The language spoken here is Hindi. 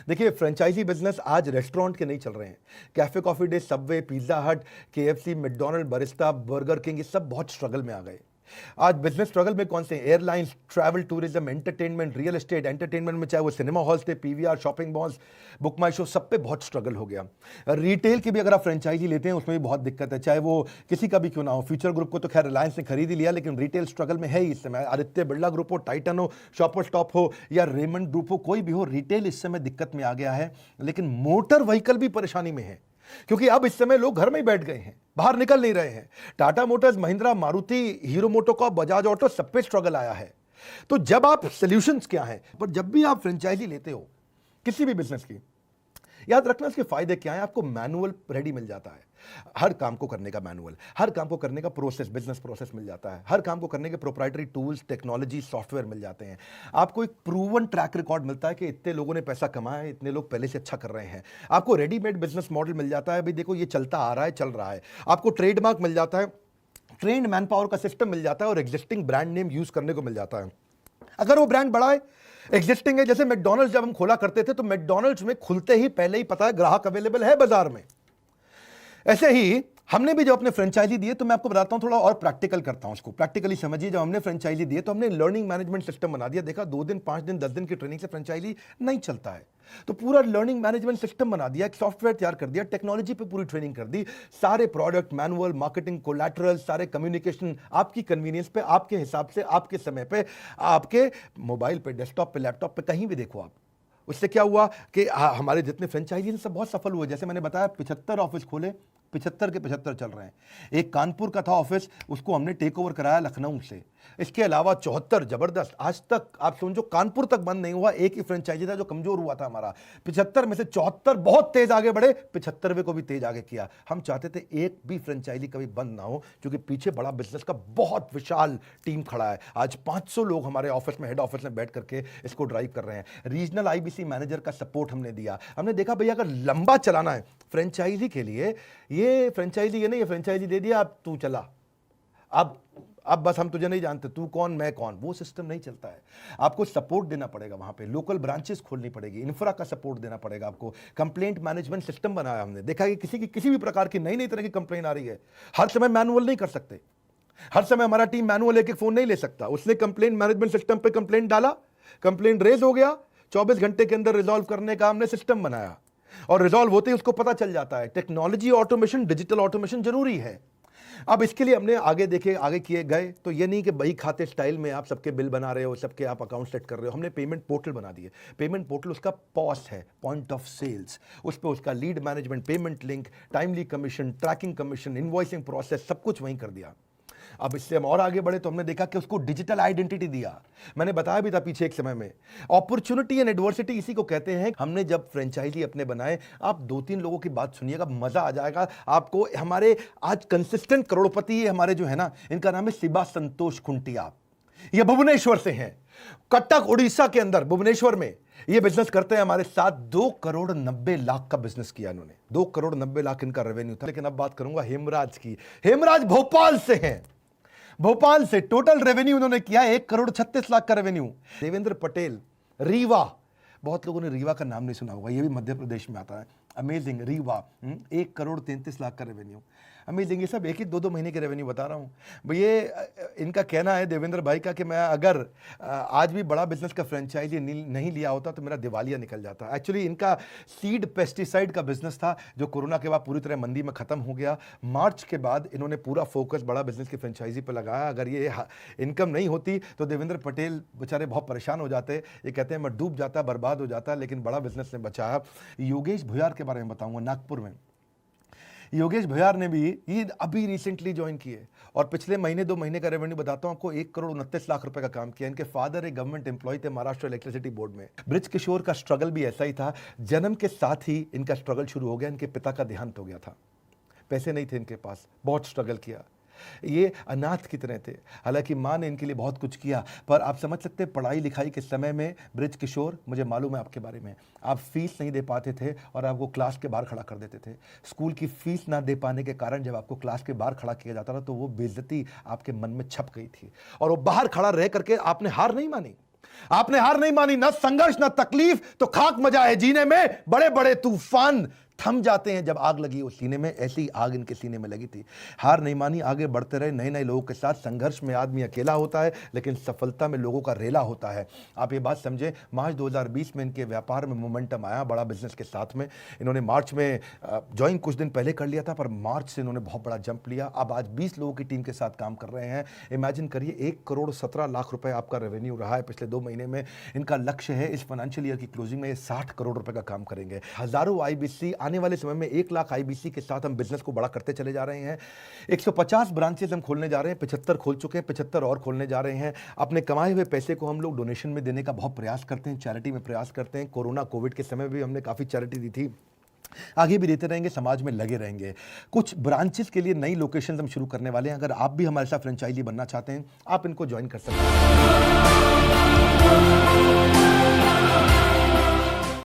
देखिए, फ्रेंचाइजी बिजनेस आज रेस्टोरेंट के नहीं चल रहे हैं। Cafe Coffee Day, Subway, Pizza Hut, KFC, McDonald, Barista, Burger King, ये सब बहुत स्ट्रगल में आ गए। आज बिजनेस स्ट्रगल में कौन से? Airlines, travel tourism, entertainment, real estate. Entertainment में चाहे वो सिनेमा हॉल्स थे, पीवीआर, शॉपिंग मॉल्स, बुक माई शो, सब पे बहुत स्ट्रगल हो गया। रिटेल की भी अगर आप फ्रेंचाइजी लेते हैं उसमें भी बहुत दिक्कत है, चाहे वो किसी का भी क्यों ना हो। फ्यूचर ग्रुप को तो खैर रिलायंस ने खरीद ही लिया, लेकिन रिटेल स्ट्रगल में है ही इस समय। आदित्य बिरला ग्रुप हो, टाइटन हो, शॉपर स्टॉप हो या रेमंड ग्रुप हो, कोई भी हो, रिटेल इस समय दिक्कत में आ गया है। लेकिन मोटर व्हीकल भी परेशानी में है, क्योंकि अब इस समय लोग घर में ही बैठ गए हैं, बाहर निकल नहीं रहे हैं। Tata Motors, Mahindra, Maruti, hero MotoCorp, Bajaj auto, सब पे स्ट्रगल आया है। तो जब आप सॉल्यूशंस क्या है, पर जब भी आप फ्रेंचाइजी लेते हो किसी भी बिजनेस की, याद रखना इसके फायदे क्या है। आपको मैनुअल रेडी मिल जाता है, हर काम को करने का मैनुअल, हर काम को करने का प्रोसेस, बिजनेस प्रोसेस मिल जाता है, हर काम को करने के प्रोप्राइटरी टूल्स, टेक्नोलॉजी, सॉफ्टवेयर मिल जाते हैं। आपको एक प्रूवन ट्रैक रिकॉर्ड मिलता है कि इतने लोगों ने पैसा कमाया है, इतने लोग पहले से अच्छा कर रहे हैं। आपको रेडीमेड बिजनेस मॉडल मिल जाता है, भाई देखो ये चलता आ रहा है, चल रहा है। आपको ट्रेडमार्क मिल जाता है, ट्रेंड मैन पावर का सिस्टम मिल जाता है और एग्जिस्टिंग ब्रांड नेम यूज करने को मिल जाता है। अगर वो ब्रांड बड़ा है, एग्जिस्टिंग है, जैसे मैकडॉनल्ड्स जब हम खोला करते थे तो मैकडॉनल्ड्स में खुलते ही पहले ही पता है ग्राहक अवेलेबल है बाजार में। ऐसे ही हमने भी जब अपने फ्रेंचाइजी दिए, तो मैं आपको बताता हूं, थोड़ा और प्रैक्टिकल करता हूं, उसको प्रैक्टिकली समझिए। जब हमने फ्रेंचाइजी दिए तो हमने लर्निंग मैनेजमेंट सिस्टम बना दिया। देखा 2 दिन, 5 दिन, 10 दिन की ट्रेनिंग से फ्रेंचाइजी नहीं चलता है, तो पूरा लर्निंग मैनेजमेंट सिस्टम बना दिया, एक सॉफ्टवेयर तैयार कर दिया, टेक्नोलॉजी पे पूरी ट्रेनिंग कर दी। सारे प्रोडक्ट, मैनुअल, मार्केटिंग, कोलैटरल, सारे कम्युनिकेशन आपकी कन्वीनियंस पे, आपके हिसाब से, आपके समय पे, आपके मोबाइल पे, डेस्कटॉप पे, लैपटॉप पे, कहीं भी देखो आप। उससे क्या हुआ कि हमारे जितने फ्रेंचाइजी सब बहुत सफल हुए। जैसे मैंने बताया 75 ऑफिस खोले, 75 के 75 चल रहे हैं। एक कानपुर का था ऑफिस, उसको हमने टेक ओवर कराया लखनऊ से। इसके अलावा 74 जबरदस्त, आज तक आप समझो कानपुर तक बंद नहीं हुआ। एक ही फ्रेंचाइजी था जो कमजोर हुआ था हमारा। 75 में से 74 बहुत तेज आगे बढ़े, 75वें को भी तेज आगे किया। हम चाहते थे एक भी फ्रेंचाइजी कभी बंद ना हो, क्योंकि पीछे बड़ा बिजनेस का बहुत विशाल टीम खड़ा है। आज 500 लोग हमारे ऑफिस में, हेड ऑफिस में बैठ करके इसको ड्राइव कर रहे हैं। रीजनल आईबीसी मैनेजर का सपोर्ट हमने दिया। हमने देखा भैया अगर लंबा चलाना है फ्रेंचाइजी के लिए, ये फ्रेंचाइजी ये नहीं है फ्रेंचाइजी दे दिया अब तू चला, अब बस हम तुझे नहीं जानते, तू कौन मैं कौन, वो सिस्टम नहीं चलता है। आपको सपोर्ट देना पड़ेगा, वहां पे लोकल ब्रांचेस खोलनी पड़ेगी, इंफ्रा का सपोर्ट देना पड़ेगा आपको। कंप्लेंट मैनेजमेंट सिस्टम बनाया हमने। देखा कि किसी भी प्रकार की नई तरह की कंप्लेंट आ रही है, हर समय मैनुअल नहीं कर सकते, हर समय हमारा टीम मैनुअल एक फोन नहीं ले सकता। उसने कंप्लेंट मैनेजमेंट सिस्टम पे कंप्लेंट डाला, कंप्लेंट रेज हो गया, 24 घंटे के अंदर रिजॉल्व करने का हमने सिस्टम बनाया, और रिजॉल्व होते ही उसको पता चल जाता है। टेक्नोलॉजी ऑटोमेशन, डिजिटल ऑटोमेशन जरूरी है। अब इसके लिए हमने आगे किए गए, तो ये नहीं कि बही खाते स्टाइल में आप सबके बिल बना रहे हो, सबके आप अकाउंट सेट कर रहे हो। हमने पेमेंट पोर्टल बना दिए। पेमेंट पोर्टल उसका पॉस है, पॉइंट ऑफ सेल्स, उस पर उसका lead management, payment link, timely commission, tracking commission, invoicing process, सब कुछ वहीं कर दिया। अब इससे हम और आगे बढ़े तो हमने देखा कि उसको डिजिटल आइडेंटिटी दिया। मैंने बताया भी था पीछे एक समय में, अपॉर्चुनिटी एंड एडवर्सिटी इसी को कहते हैं। हमने जब फ्रेंचाइजी अपने बनाए, आप 2-3 लोगों की बात सुनिएगा, मजा आ जाएगा आपको। हमारे आज कंसिस्टेंट करोड़पति हमारे जो है ना, इनका नाम है शिबा संतोष खुंटिया। ये भुवनेश्वर से हैं, कटक उड़ीसा के अंदर भुवनेश्वर में ये बिजनेस करते हैं हमारे साथ। 2,90,00,000 का बिजनेस किया इन्होंने, 2,90,00,000 इनका रेवेन्यू था। लेकिन अब बात करूंगा हेमराज की। हेमराज भोपाल से हैं, भोपाल से टोटल रेवेन्यू उन्होंने किया 1,36,00,000 का रेवेन्यू। देवेंद्र पटेल, रीवा, बहुत लोगों ने रीवा का नाम नहीं सुना होगा, ये भी मध्य प्रदेश में आता है। अमेजिंग, रीवा, 1,33,00,000 का रेवेन्यू। अमेजिंग, ये सब 1-2 महीने के रेवेन्यू बता रहा हूँ। ये इनका कहना है देवेंद्र भाई का कि मैं अगर आज भी बड़ा बिजनेस का फ्रेंचाइजी नहीं लिया होता तो मेरा दिवालिया निकल जाता। एक्चुअली इनका सीड पेस्टिसाइड का बिजनेस था, जो कोरोना के बाद पूरी तरह मंदी में खत्म हो गया। मार्च के बाद इन्होंने पूरा फोकस बड़ा बिजनेस की फ्रेंचाइजी पर लगाया। अगर ये इनकम नहीं होती तो देवेंद्र पटेल बेचारे बहुत परेशान हो जाते। ये कहते हैं मैं डूब जाता, बर्बाद हो जाता, लेकिन बड़ा बिजनेस ने बचाया। योगेश भुयार के बारे में बताऊंगा, नागपुर में। योगेश भुयार ने भी ये अभी रिसेंटली ज्वाइन किए, और पिछले महीने 2 महीने का रेवेन्यू बताता हूं आपको, 1,29,00,000 रुपए का काम किया। इनके फादर एक गवर्नमेंट एम्प्लॉय थे महाराष्ट्र इलेक्ट्रिसिटी बोर्ड में। ब्रिज किशोर का स्ट्रगल भी ऐसा ही था, जन्म के साथ ही इनका स्ट्रगल शुरू हो गया। इनके पिता का देहांत हो गया था, पैसे नहीं थे इनके पास, बहुत स्ट्रगल किया। ये अनाथ की तरह थे, हालांकि माँ ने इनके लिए बहुत कुछ किया। पर आप समझ सकते हैं पढ़ाई लिखाई के समय में ब्रिज किशोर, मुझे मालूम है आपके बारे में, आप फीस नहीं दे पाते थे और आपको क्लास के बाहर खड़ा कर देते थे। स्कूल की फीस ना दे पाने के कारण जब आपको क्लास के बाहर खड़ा किया जाता था तो वो बेइज्जती आपके मन में छप गई थी, और वो बाहर खड़ा रह करके आपने हार नहीं मानी। आपने हार नहीं मानी, ना संघर्ष ना तकलीफ, तो खाक मजा है जीने में। बड़े बड़े तूफान थम जाते हैं जब आग लगी हो सीने में, ऐसी आग इनके सीने में लगी थी। हार नहीं मानी, आगे बढ़ते रहे नए नए लोगों के साथ। संघर्ष में आदमी अकेला होता है, लेकिन सफलता में लोगों का रेला होता है। आप ये बात समझे, मार्च 2020 में इनके व्यापार में मोमेंटम आया बड़ा बिजनेस के साथ में। इन्होंने मार्च में ज्वाइन कुछ दिन पहले कर लिया था, पर मार्च से इन्होंने बहुत बड़ा जंप लिया। अब आज 20 लोगों की टीम के साथ काम कर रहे हैं। इमेजिन करिए 1,17,00,000 रुपए आपका रेवेन्यू रहा है पिछले 2 महीने में। इनका लक्ष्य है इस फाइनेंशियल ईयर की क्लोजिंग में 60 करोड़ रुपए का काम करेंगे। हजारों IBC, आने वाले समय में 1 लाख IBC के साथ हम बिजनेस को बड़ा करते चले जा रहे हैं। 150 ब्रांचेस हम खोलने जा रहे हैं, 75 खोल चुके हैं, 75 और खोलने जा रहे हैं। अपने कमाए हुए पैसे को हम लोग डोनेशन में देने का बहुत प्रयास करते हैं, चैरिटी में प्रयास करते हैं। कोरोना कोविड के समय भी हमने काफ़ी चैरिटी दी थी, आगे भी देते रहेंगे, समाज में लगे रहेंगे। कुछ ब्रांचेस के लिए नई लोकेशन हम शुरू करने वाले हैं। अगर आप भी हमारे साथ फ्रेंचाइजी बनना चाहते हैं, आप इनको ज्वाइन कर सकते हैं।